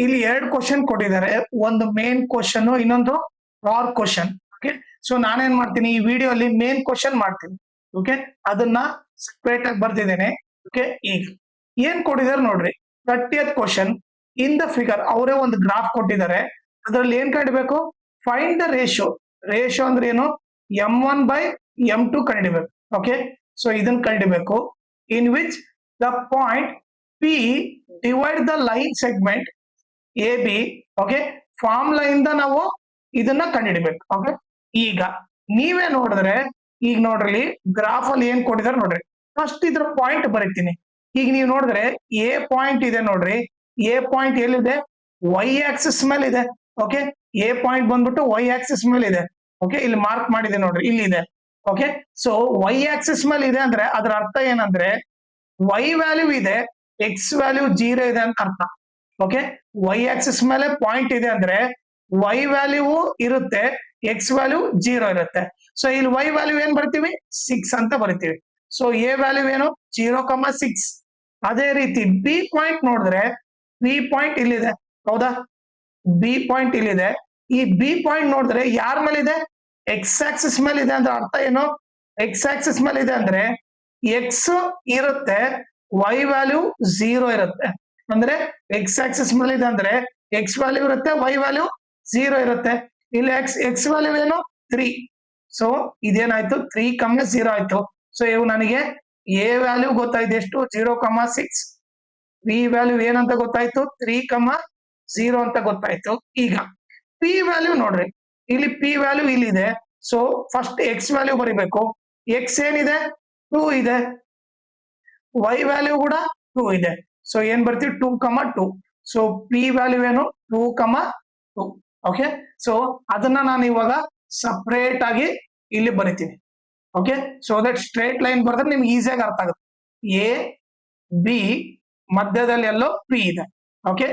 ಇಲ್ಲಿ 2 ಕ್ವಶನ್ ಕೊಟ್ಟಿದ್ದಾರೆ, ಒಂದು ಮೇನ್ ಕ್ವಶನ್, ಇನ್ನೊಂದು ಆರ್ ಕ್ವಶನ್. ಓಕೆ, ಸೊ ನಾನೇನ್ ಮಾಡ್ತೀನಿ, ಈ ವಿಡಿಯೋ ಅಲ್ಲಿ ಮೇನ್ ಕ್ವಶನ್ ಮಾಡ್ತೀನಿ. ಓಕೆ, ಅದನ್ನ ಸೆಪರೇಟ್ ಆಗಿ ಬರ್ತಿದ್ದೇನೆ. ಓಕೆ, ಈಗ ಏನ್ ಕೊಟ್ಟಿದ್ದಾರೆ ನೋಡ್ರಿ, 30th question. In the figure ಅವರೇ ಒಂದು ಗ್ರಾಫ್ ಕೊಟ್ಟಿದ್ದಾರೆ, ಅದ್ರಲ್ಲಿ ಏನ್ ಕಂಡಿಬೇಕು, ಫೈಂಡ್ ದ ರೇಷಿಯೋ. ರೇಷಿಯೋ ಅಂದ್ರೆ ಏನು, m1/m2 ಕಂಡಿಬೇಕು. ಓಕೆ, ಸೊ ಇದನ್ನ ಕಂಡಿಬೇಕು. In which the point P divide the line segment AB. Okay, formula ಇಂದ ನಾವು ಇದನ್ನ ಕಂಡುಹಿಡಿಬೇಕು. ಓಕೆ, ಈಗ ನೀವೇ ನೋಡಿದ್ರೆ, ಈಗ ನೋಡ್ರಿ ಗ್ರಾಫ್ ಅಲ್ಲಿ ಏನ್ ಕೊಟ್ಟಿದ್ದಾರೆ ನೋಡ್ರಿ, ಫಸ್ಟ್ ಇದ್ರ ಪಾಯಿಂಟ್ ಬರೀತೀನಿ. ಈಗ ನೀವು ನೋಡಿದ್ರೆ ಎ ಪಾಯಿಂಟ್ ಇದೆ ನೋಡ್ರಿ, ಎ ಪಾಯಿಂಟ್ ಎಲ್ಲಿದೆ, ವೈ ಆಕ್ಸಿಸ್ ಮೇಲೆ ಇದೆ. ಓಕೆ, ಎ ಪಾಯಿಂಟ್ ಬಂದ್ಬಿಟ್ಟು ವೈ ಆಕ್ಸಿಸ್ ಮೇಲೆ ಇದೆ. ಓಕೆ, ಇಲ್ಲಿ ಮಾರ್ಕ್ ಮಾಡಿದೆ ನೋಡ್ರಿ, ಇಲ್ಲಿ ಇದೆ. ಓಕೆ, ಸೊ ವೈ ಆಕ್ಸಿಸ್ ಮೇಲೆ ಇದೆ ಅಂದ್ರೆ ಅದರ ಅರ್ಥ ಏನಂದ್ರೆ ವೈ ವ್ಯಾಲ್ಯೂ ಇದೆ, ಎಕ್ಸ್ ವ್ಯಾಲ್ಯೂ 0 ಇದೆ ಅಂತ ಅರ್ಥ. ಓಕೆ, ವೈ ಆಕ್ಸಿಸ್ ಮೇಲೆ ಪಾಯಿಂಟ್ ಇದೆ ಅಂದ್ರೆ ವೈ ವ್ಯಾಲ್ಯೂ ಇರುತ್ತೆ, ಎಕ್ಸ್ ವ್ಯಾಲ್ಯೂ 0 ಇರುತ್ತೆ. ಸೊ ಇಲ್ಲಿ ವೈ ವ್ಯಾಲ್ಯೂ ಏನ್ ಬರ್ತೀವಿ, 6 ಅಂತ ಬರಿತೀವಿ. ಸೊ ಎ ವ್ಯಾಲ್ಯೂ ಏನು, 0,6. ಅದೇ ರೀತಿ ಬಿ ಪಾಯಿಂಟ್ ನೋಡಿದ್ರೆ, ಬಿ ಪಾಯಿಂಟ್ ಇಲ್ಲಿದೆ, ಹೌದಾ, ಬಿ ಪಾಯಿಂಟ್ ಇಲ್ಲಿದೆ. ಈ ಬಿ ಪಾಯಿಂಟ್ ನೋಡಿದ್ರೆ ಯಾರ ಮೇಲೆ ಇದೆ, ಎಕ್ಸ್ ಆಕ್ಸಿಸ್ ಮೇಲೆ ಇದೆ. ಅಂದ್ರೆ ಅರ್ಥ ಏನು, ಎಕ್ಸ್ ಆಕ್ಸಿಸ್ ಮೇಲೆ ಇದೆ ಅಂದ್ರೆ ಎಕ್ಸ್ ಇರುತ್ತೆ, ವೈ ವ್ಯಾಲ್ಯೂ 0 ಇರುತ್ತೆ. ಅಂದ್ರೆ ಎಕ್ಸ್ ಆಕ್ಸಿಸ್ ಮೇಲೆ ಇದೆ ಅಂದ್ರೆ ಎಕ್ಸ್ ವ್ಯಾಲ್ಯೂ ಇರುತ್ತೆ, ವೈ ವ್ಯಾಲ್ಯೂ 0 ಇರುತ್ತೆ. ಇಲ್ಲಿ ಎಕ್ಸ್ ವ್ಯಾಲ್ಯೂ ಏನು, 3. ಸೊ ಇದೇನಾಯ್ತು, 3,0 ಆಯ್ತು. ಸೊ ಇವು ನನಗೆ ಎ ವ್ಯಾಲ್ಯೂ ಗೊತ್ತಾಯ್ತು ಎಷ್ಟು, 0,6. ಬಿ ವ್ಯಾಲ್ಯೂ ಏನಂತ ಗೊತ್ತಾಯ್ತು, 3,0 ಅಂತ ಗೊತ್ತಾಯ್ತು. ಈಗ ಪಿ ವ್ಯಾಲ್ಯೂ ನೋಡ್ರಿ, ಇಲ್ಲಿ ಪಿ ವ್ಯಾಲ್ಯೂ ಇಲ್ಲಿದೆ. ಸೊ ಫಸ್ಟ್ ಎಕ್ಸ್ ವ್ಯಾಲ್ಯೂ ಬರಿಬೇಕು. ಎಕ್ಸ್ ಏನಿದೆ, 2 ಇದೆ. ವೈ ವ್ಯಾಲ್ಯೂ ಕೂಡ 2 ಇದೆ. ಸೊ ಏನ್ ಬರ್ತೀವಿ, 2,2. ಸೊ ಪಿ ವ್ಯಾಲ್ಯೂ ಏನು, 2,2. ಓಕೆ, ಸೊ ಅದನ್ನ ನಾನು ಇವಾಗ ಸಪರೇಟ್ ಆಗಿ ಇಲ್ಲಿ ಬರಿತೀನಿ. Okay, so that straight line ಬರೆದ್ರೆ ನಿಮ್ಗೆ ಈಸಿಯಾಗಿ ಅರ್ಥ ಆಗುತ್ತೆ. ಎ ಬಿ ಮಧ್ಯದಲ್ಲಿ ಎಲ್ಲೋ ಪಿ ಇದೆ. ಓಕೆ,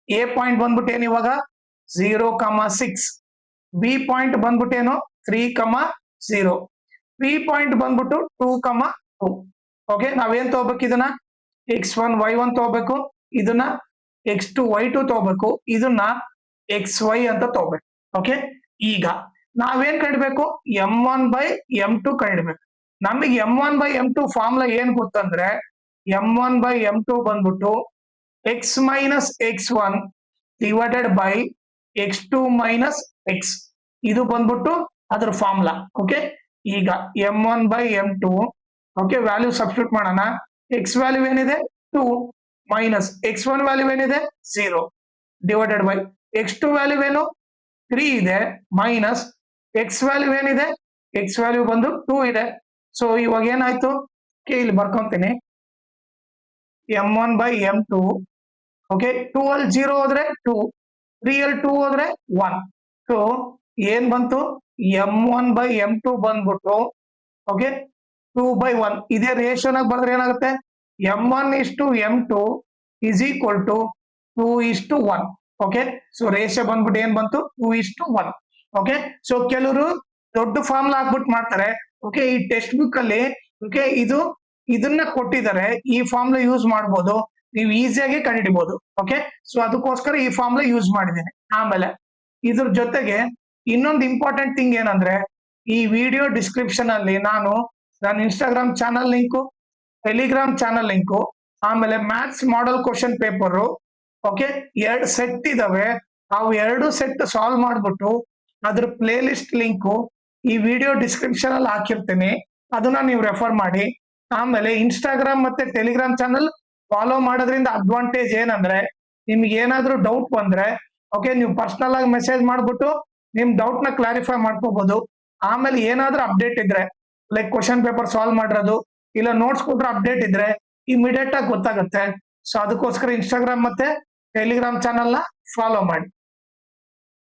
ಎ ಪಾಯಿಂಟ್ ಬಂದ್ಬಿಟ್ಟು ಏನು ಇವಾಗ 0,6. ಬಿ ಪಾಯಿಂಟ್ ಬಂದ್ಬಿಟ್ಟು ಏನು 3,0. ಪಿ ಪಾಯಿಂಟ್ ಬಂದ್ಬಿಟ್ಟು 2,2. ಓಕೆ, ನಾವೇನ್ ತಗೋಬೇಕು, ಇದನ್ನ x1 y1 ತಗೋಬೇಕು, ಇದನ್ನ x2 y2 ತಗೋಬೇಕು, ಇದನ್ನ xy ಅಂತ ತಗೋಬೇಕು. ಓಕೆ, ಈಗ ನಾವೇನ್ ಕಂಡಿಬೇಕು, m1/m2 ಕಂಡಿಡ್ಬೇಕು. ನಮಗೆ m1/m2 ಫಾರ್ಮುಲಾ ಏನ್ ಗೊತ್ತಂದ್ರೆ, m1/m2 ಬಂದ್ಬಿಟ್ಟು x minus x1 divided by x2 minus x. ಇದು ಬಂದ್ಬಿಟ್ಟು ಅದ್ರ ಫಾರ್ಮುಲಾ. ಓಕೆ, ಈಗ m1/m2. ಓಕೆ, ವ್ಯಾಲ್ಯೂ ಸಬ್ಸ್ಟಿಟ್ಯೂಟ್ ಮಾಡೋಣ. ಎಕ್ಸ್ ವ್ಯಾಲ್ಯೂ ಏನಿದೆ 2 ಮೈನಸ್ x1 ವ್ಯಾಲ್ಯೂ ಏನಿದೆ 0 ಡಿವೈಡೆಡ್ ಬೈ x2 ವ್ಯಾಲ್ಯೂ ಏನು 3 ಇದೆ ಮೈನಸ್ ಎಕ್ಸ್ ವ್ಯಾಲ್ಯೂ ಏನಿದೆ, ಎಕ್ಸ್ ವ್ಯಾಲ್ಯೂ ಬಂದು 2 ಇದೆ. ಸೊ ಇವಾಗ ಏನಾಯ್ತು, ಇಲ್ಲಿ ಬರ್ಕೊಂತೀನಿ, m1/m2. ಓಕೆ, 2 ಅಲ್ಲಿ 0 ಹೋದ್ರೆ 2, 3 ಅಲ್ಲಿ 2 ಹೋದ್ರೆ 1. ಸೊ ಏನ್ ಬಂತು, m1/m2 ಬಂದ್ಬಿಟ್ಟು ಓಕೆ 2/1. ಇದೇ ರೇಷಿಯೋನಾಗ ಬರೆದ್ರೆ ಏನಾಗುತ್ತೆ, m1:m2 is equal to 2:1. Okay, so ratio ಬಂದ್ಬಿಟ್ಟು ಏನ್ ಬಂತು, 2:1. ಓಕೆ, ಸೊ ಕೆಲವರು ದೊಡ್ಡ ಫಾರ್ಮುಲಾ ಹಾಕ್ಬಿಟ್ಟು ಮಾಡ್ತಾರೆ. ಓಕೆ, ಈ ಟೆಕ್ಸ್ಟ್ ಬುಕ್ ಅಲ್ಲಿ ಓಕೆ ಇದನ್ನ ಕೊಟ್ಟಿದ್ದಾರೆ, ಈ ಫಾರ್ಮುಲಾ ಯೂಸ್ ಮಾಡ್ಬೋದು, ನೀವು ಈಸಿಯಾಗಿ ಕಂಡುಹಿಡಿಬಹುದು. ಓಕೆ, ಸೊ ಅದಕ್ಕೋಸ್ಕರ ಈ ಫಾರ್ಮುಲಾ ಯೂಸ್ ಮಾಡಿದ್ದೀನಿ. ಆಮೇಲೆ ಇದ್ರ ಜೊತೆಗೆ ಇನ್ನೊಂದು ಇಂಪಾರ್ಟೆಂಟ್ ಥಿಂಗ್ ಏನಂದ್ರೆ, ಈ ವಿಡಿಯೋ ಡಿಸ್ಕ್ರಿಪ್ಷನ್ ಅಲ್ಲಿ ನಾನು ನನ್ನ Instagram channel link, Telegram channel link, ಆಮೇಲೆ maths model question paper okay 2 set ಇದಾವೆ. ಅವು 2 ಸೆಟ್ ಸಾಲ್ವ್ ಮಾಡ್ಬಿಟ್ಟು ಅದ್ರ ಪ್ಲೇ ಲಿಸ್ಟ್ ಲಿಂಕು ಈ ವಿಡಿಯೋ ಡಿಸ್ಕ್ರಿಪ್ಷನ್ ಅಲ್ಲಿ ಹಾಕಿರ್ತೀನಿ, ಅದನ್ನ ನೀವು ರೆಫರ್ ಮಾಡಿ. ಆಮೇಲೆ ಇನ್ಸ್ಟಾಗ್ರಾಮ್ ಮತ್ತೆ ಟೆಲಿಗ್ರಾಮ್ ಚಾನಲ್ ಫಾಲೋ ಮಾಡೋದ್ರಿಂದ ಅಡ್ವಾಂಟೇಜ್ ಏನಂದ್ರೆ, ನಿಮ್ಗೆ ಏನಾದ್ರೂ ಡೌಟ್ ಬಂದ್ರೆ ಓಕೆ ನೀವು ಪರ್ಸನಲ್ ಆಗಿ ಮೆಸೇಜ್ ಮಾಡ್ಬಿಟ್ಟು ನಿಮ್ ಡೌಟ್ ನ ಕ್ಲಾರಿಫೈ ಮಾಡ್ಕೋಬಹುದು. ಆಮೇಲೆ ಏನಾದ್ರೂ ಅಪ್ಡೇಟ್ ಇದ್ರೆ ಲೈಕ್ ಕ್ವಶನ್ ಪೇಪರ್ ಸಾಲ್ವ್ ಮಾಡಿರೋದು ಇಲ್ಲ ನೋಟ್ಸ್ ಕೊಟ್ರೆ ಅಪ್ಡೇಟ್ ಇದ್ರೆ ಇಮಿಡಿಯೇಟ್ ಆಗಿ ಗೊತ್ತಾಗುತ್ತೆ. ಸೊ ಅದಕ್ಕೋಸ್ಕರ ಇನ್ಸ್ಟಾಗ್ರಾಮ್ ಮತ್ತೆ ಟೆಲಿಗ್ರಾಮ್ ಚಾನಲ್ ನ ಫಾಲೋ ಮಾಡಿ.